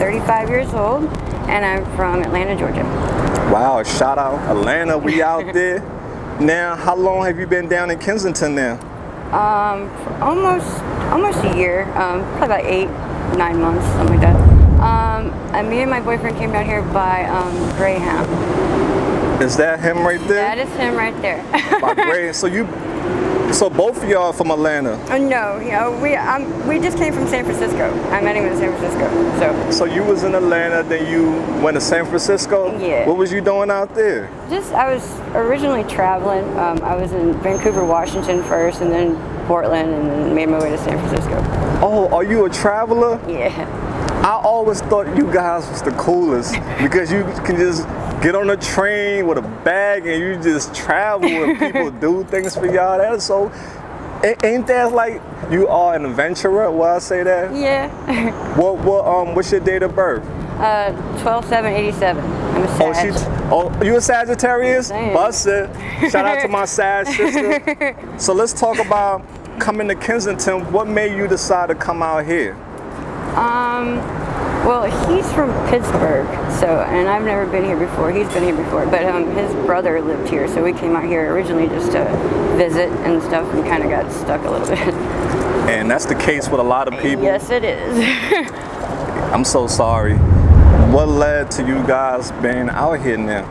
35 years old, and I'm from Atlanta, Georgia. Wow, shout out Atlanta, we out there. Now, how long have you been down in Kensington now? For almost a year, probably about 8-9 months, something like that. Me and my boyfriend came down here by Greyhound. Is that him right there? That is him right there. By Greyhound. So both of y'all are from Atlanta? No, we just came from San Francisco. I met him in San Francisco. So you was in Atlanta, then you went to San Francisco? Yeah. What was you doing out there? I was originally traveling. I was in Vancouver, Washington first, and then Portland, and then made my way to San Francisco. Oh, are you a traveler? Yeah. I always thought you guys was the coolest because you can just get on a train with a bag and you just travel and people do things for y'all. That's so, ain't that like you are an adventurer? Will I say that? Yeah. What's your date of birth? 12/7/87. I'm a Sag. You a Sagittarius? Bust it. Shout out to my Sag sister. So let's talk about coming to Kensington. What made you decide to come out here? Well, he's from Pittsburgh, and I've never been here before. He's been here before, but his brother lived here, so we came out here originally just to visit and stuff, and kind of got stuck a little bit. And that's the case with a lot of people. Yes, it is. I'm so sorry. What led to you guys being out here now?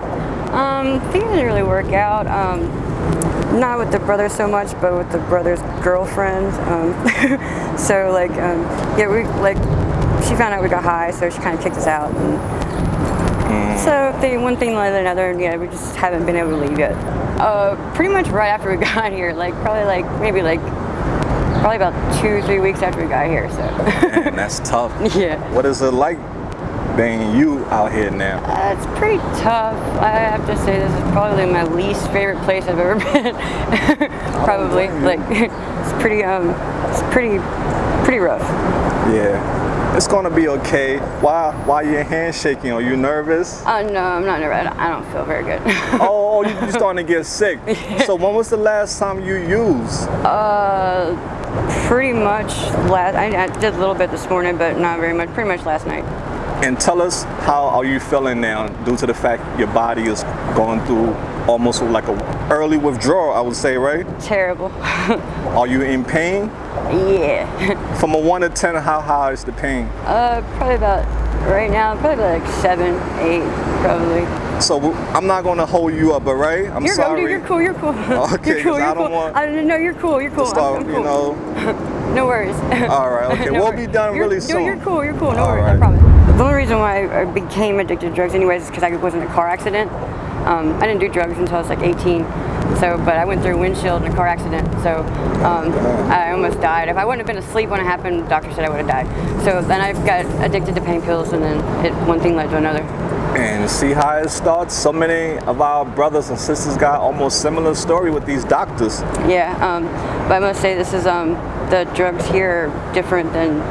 Things didn't really work out. Not with the brother so much, but with the brother's girlfriend. She found out we got high, so she kind of kicked us out. So one thing led to another, and we just haven't been able to leave yet. Pretty much right after we got here, probably about 2-3 weeks after we got here. So. Man, that's tough. Yeah. What is it like being you out here now? It's pretty tough. I have to say this is probably my least favorite place I've ever been. Probably. It's pretty rough. Yeah. It's gonna be okay. Why are your hands shaking? Are you nervous? No, I'm not nervous. I don't feel very good. Oh, you're starting to get sick. Yeah. So when was the last time you used? Pretty much I did a little bit this morning, but not very much. Pretty much last night. And tell us, how are you feeling now due to the fact your body is going through almost like an early withdrawal, I would say, right? Terrible. Are you in pain? Yeah. From a 1 to 10, how high is the pain? Probably about, right now, probably like 7, 8, probably. So I'm not going to hold you up, but right? I'm sorry. You're cool. Okay, because I don't want... No, you're cool. I'm cool. No worries. All right, okay. No we'll be done really soon. You're cool. No worries, right. I promise. The only reason why I became addicted to drugs anyways is because I was in a car accident. I didn't do drugs until I was like 18. But I went through a windshield in a car accident, so I almost died. If I wouldn't have been asleep when it happened, the doctor said I would have died. So then I got addicted to pain pills, and then one thing led to another. And see how it starts? So many of our brothers and sisters got almost similar story with these doctors. Yeah, but I must say this is, the drugs here are different than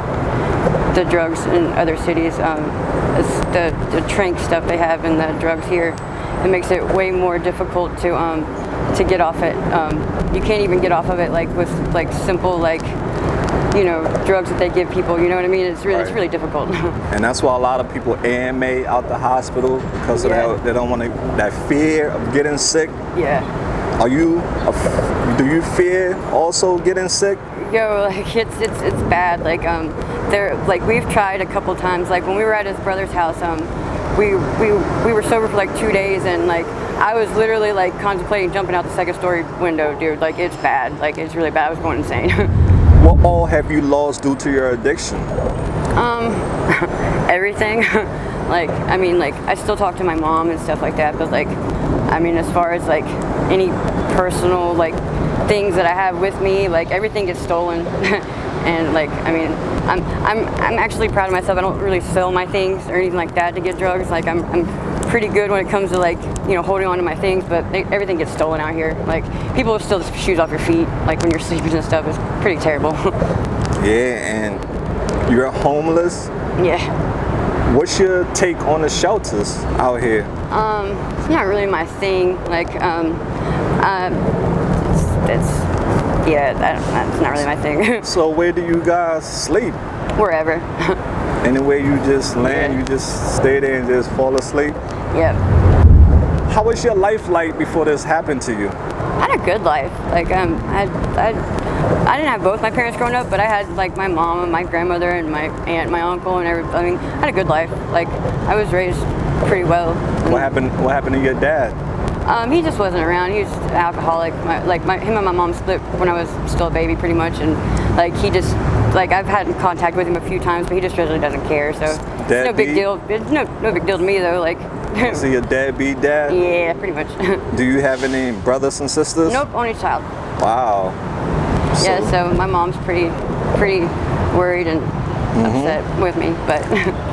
the drugs in other cities. It's the trank stuff they have in the drugs here. It makes it way more difficult to get off it. You can't even get off of it with simple drugs that they give people. You know what I mean? It's really difficult. And that's why a lot of people AMA out the hospital because of that. They don't want that fear of getting sick. Yeah. Do you fear also getting sick? Yo, it's bad. We've tried a couple times. When we were at his brother's house, we were sober for 2 days, and I was literally contemplating jumping out the second story window, dude. It's bad. It's really bad. I was going insane. What all have you lost due to your addiction? Everything. I still talk to my mom and stuff like that, but as far as any personal things that I have with me, everything gets stolen. And I'm actually proud of myself. I don't really sell my things or anything like that to get drugs. I'm pretty good when it comes to holding on to my things, but everything gets stolen out here. People will steal the shoes off your feet when you're sleeping and stuff. It's pretty terrible. Yeah, and you're homeless? Yeah. What's your take on the shelters out here? It's not really my thing. That's not really my thing. So where do you guys sleep? Wherever. Anywhere you just land, Yeah. you just stay there and just fall asleep. Yep. How was your life like before this happened to you? I had a good life. Like I didn't have both my parents growing up, but I had like my mom and my grandmother and my aunt, my uncle, and everything. I mean, I had a good life. Like I was raised pretty well. What happened to your dad? He just wasn't around. He was an alcoholic. Him and my mom split when I was still a baby, pretty much, and like he just like I've had contact with him a few times, but he just really doesn't care. So it's no big deal. It's no big deal to me though. Like. So your deadbeat dad? Yeah, pretty much. Do you have any brothers and sisters? Nope, only child. Wow. Yeah, so my mom's pretty worried and upset with me, but.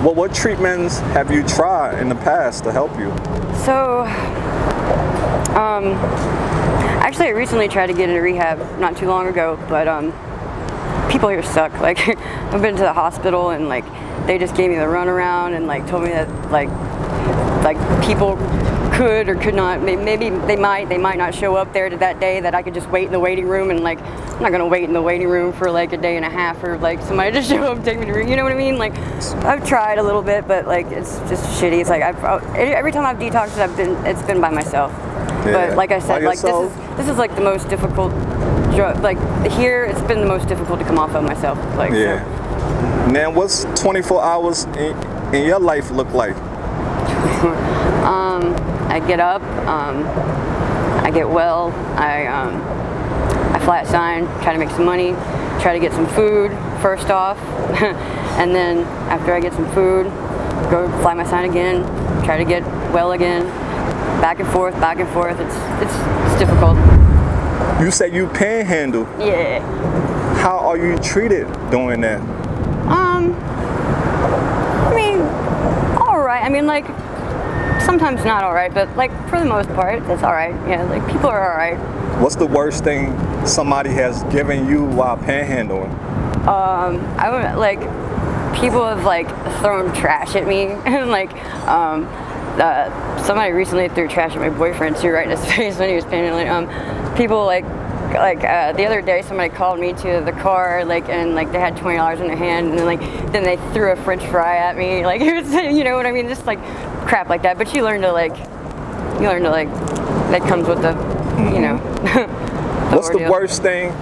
Well, what treatments have you tried in the past to help you? So, actually I recently tried to get into rehab not too long ago, but people here suck. Like, I've been to the hospital and like, they just gave me the runaround and like told me that like people could or could not, maybe they might not show up there to that day, that I could just wait in the waiting room, and like I'm not gonna wait in the waiting room for like a day and a half for like somebody to show up and take me to room, you know what I mean? Like I've tried a little bit, but like it's just shitty. It's like every time I've detoxed, it's been by myself. Yeah. But like I said, By like this is like the most difficult drug. Like here, it's been the most difficult to come off of myself. Like yeah. So. Now, what's 24 hours in your life look like? I get up, I get well, I flat sign, try to make some money, try to get some food first off, and then after I get some food, go fly my sign again, try to get well again, back and forth, it's difficult. You said you panhandle. Yeah. How are you treated doing that? I mean, all right. I mean, like, sometimes not all right, but like for the most part, it's all right. Yeah, like people are all right. What's the worst thing somebody has given you while panhandling? I would like people have like thrown trash at me, and like somebody recently threw trash at my boyfriend too, right in his face when he was panhandling. People like the other day somebody called me to the car and like they had $20 in their hand, and then they threw a French fry at me, like it was, you know what I mean, just like crap like that. But you learn to like that comes with the you know. What's ordeal. the worst thing?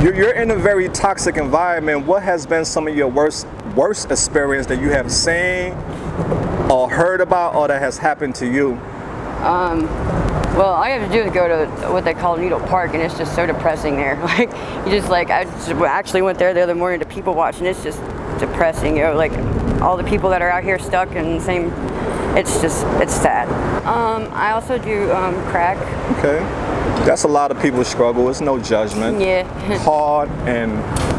You're in a very toxic environment. What has been some of your worst experience that you have seen or heard about, or that has happened to you? Well, all you have to do is go to what they call Needle Park, and it's just so depressing there. Like, you just like, I just actually went there the other morning to people watch, and it's just depressing. You know, like all the people that are out here stuck in the same, it's sad. I also do crack. Okay. That's a lot of people's struggle. It's no judgment. Yeah. Hard and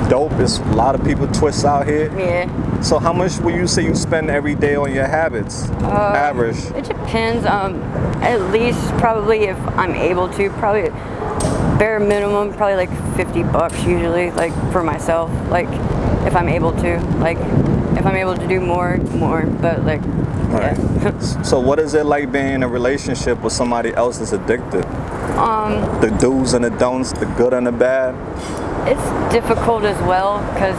dope. It's a lot of people twist out here. Yeah. So how much will you say you spend every day on your habits? Average. It depends. At least probably if I'm able to, probably bare minimum, probably like $50 usually, like for myself. Like if I'm able to, like if I'm able to do more, but like. Right. Yeah. So what is it like being in a relationship with somebody else that's addicted? The do's and the don'ts, the good and the bad. It's difficult as well because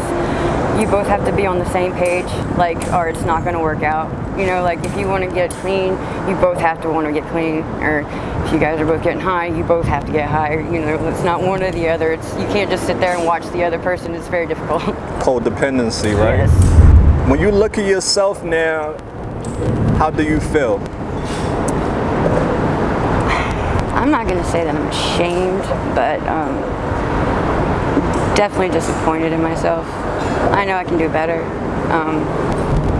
you both have to be on the same page, like, or it's not going to work out. You know, like if you want to get clean, you both have to want to get clean, or if you guys are both getting high, you both have to get high. You know, it's not one or the other. You can't just sit there and watch the other person. It's very difficult. Codependency, right? Yes. When you look at yourself now, how do you feel? I'm not going to say that I'm ashamed, but definitely disappointed in myself. I know I can do better.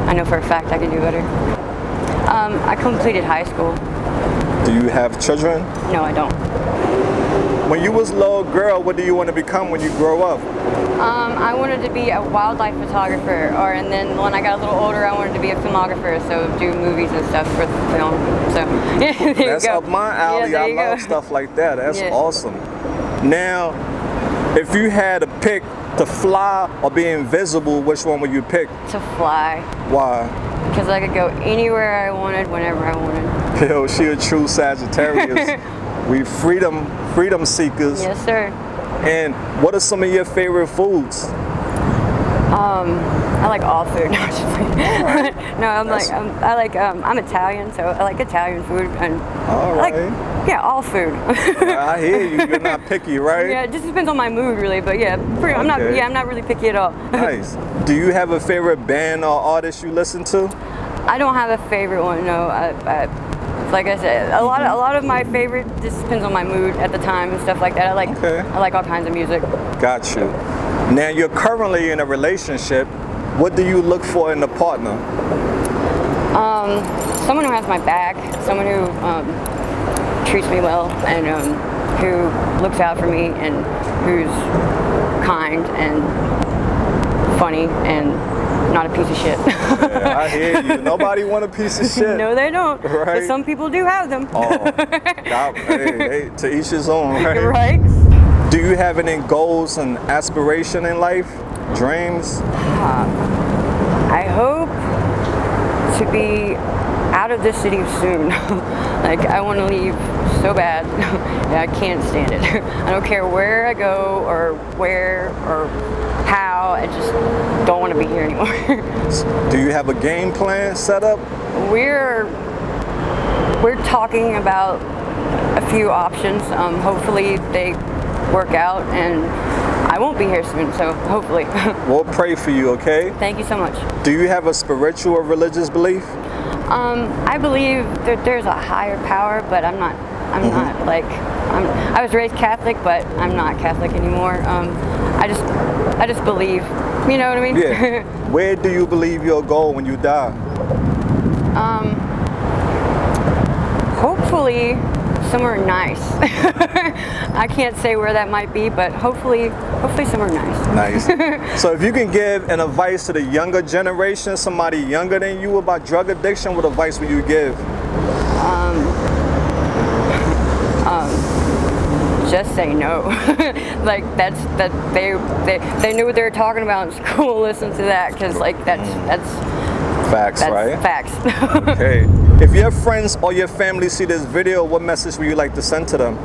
I know for a fact I can do better. I completed high school. Do you have children? No, I don't. When you was a little girl, what do you want to become when you grow up? I wanted to be a wildlife photographer, and then when I got a little older, I wanted to be a filmographer, so do movies and stuff for the film. So yeah, there That's you go. up my alley. Yeah, I love stuff like that. That's awesome. Now, if you had to pick to fly or be invisible, which one would you pick? To fly. Why? Because I could go anywhere I wanted, whenever I wanted. Yo, she a true Sagittarius. We freedom seekers. Yes, sir. And what are some of your favorite foods? I like all food. No, I'm just like, no, I'm Italian, so I like Italian food and All right. all food. I hear you. You're not picky, right? Yeah, it just depends on my mood, really. But yeah, I'm not really picky at all. Nice. Do you have a favorite band or artist you listen to? I don't have a favorite one. No, like I said, a lot of my favorite just depends on my mood at the time and stuff like that. I like all kinds of music. Got you. Now you're currently in a relationship. What do you look for in a partner? Someone who has my back, someone who treats me well, and who looks out for me, and who's kind and funny and not a piece of shit. Yeah, I hear you. Nobody want a piece of shit. No, they don't. Right? But some people do have them. Oh, God, hey, to each his own, right? Right. Do you have any goals and aspiration in life? Dreams? I hope to be out of this city soon. Like, I want to leave so bad. Yeah, I can't stand it. I don't care where I go or where or how. I just don't want to be here anymore. Do you have a game plan set up? We're talking about a few options. Hopefully they work out, and I won't be here soon, so hopefully. We'll pray for you, okay? Thank you so much. Do you have a spiritual or religious belief? I believe that there's a higher power, but I'm not like, I was raised Catholic, but I'm not Catholic anymore. I just believe, you know what I mean? Yeah. Where do you believe you'll go when you die? Hopefully somewhere nice. I can't say where that might be, but hopefully somewhere nice. Nice. So if you can give an advice to the younger generation, somebody younger than you, about drug addiction, what advice would you give? Just say no. Like they knew what they were talking about in school. Listen to that, because like that's facts, right? Facts. Okay. If your friends or your family see this video, what message would you like to send to them?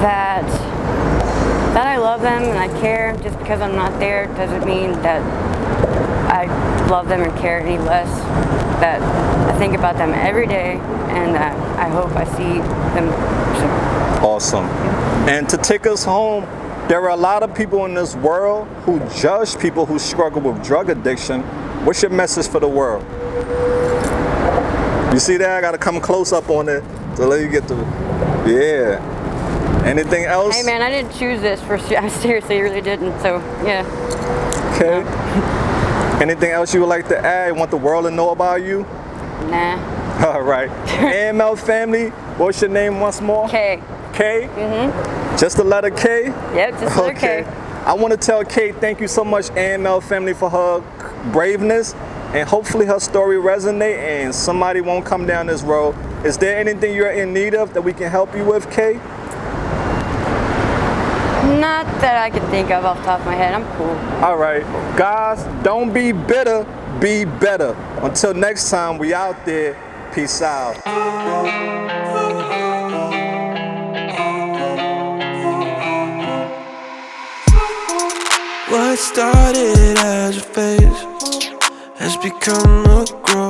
That I love them and I care. Just because I'm not there doesn't mean that I love them and care any less. That I think about them every day, and that I hope I see them soon. Awesome. And to take us home, there are a lot of people in this world who judge people who struggle with drug addiction. What's your message for the world? You see that? I gotta come close up on it to let you get to. Yeah. Anything else? Hey man, I didn't choose this I seriously really didn't. So yeah. Okay. Anything else you would like to add? Want the world to know about you? Nah. All right. AML family. What's your name once more? K. K? Mm-hmm. Just the letter K? Yep, just the letter K. I want to tell Kate, thank you so much, AML family, for her braveness, and hopefully her story resonate and somebody won't come down this road. Is there anything you're in need of that we can help you with, Kate? Not that I can think of off the top of my head. I'm cool. All right. Guys, don't be bitter, be better. Until next time, we out there. Peace out. What started as a phase has become a growth.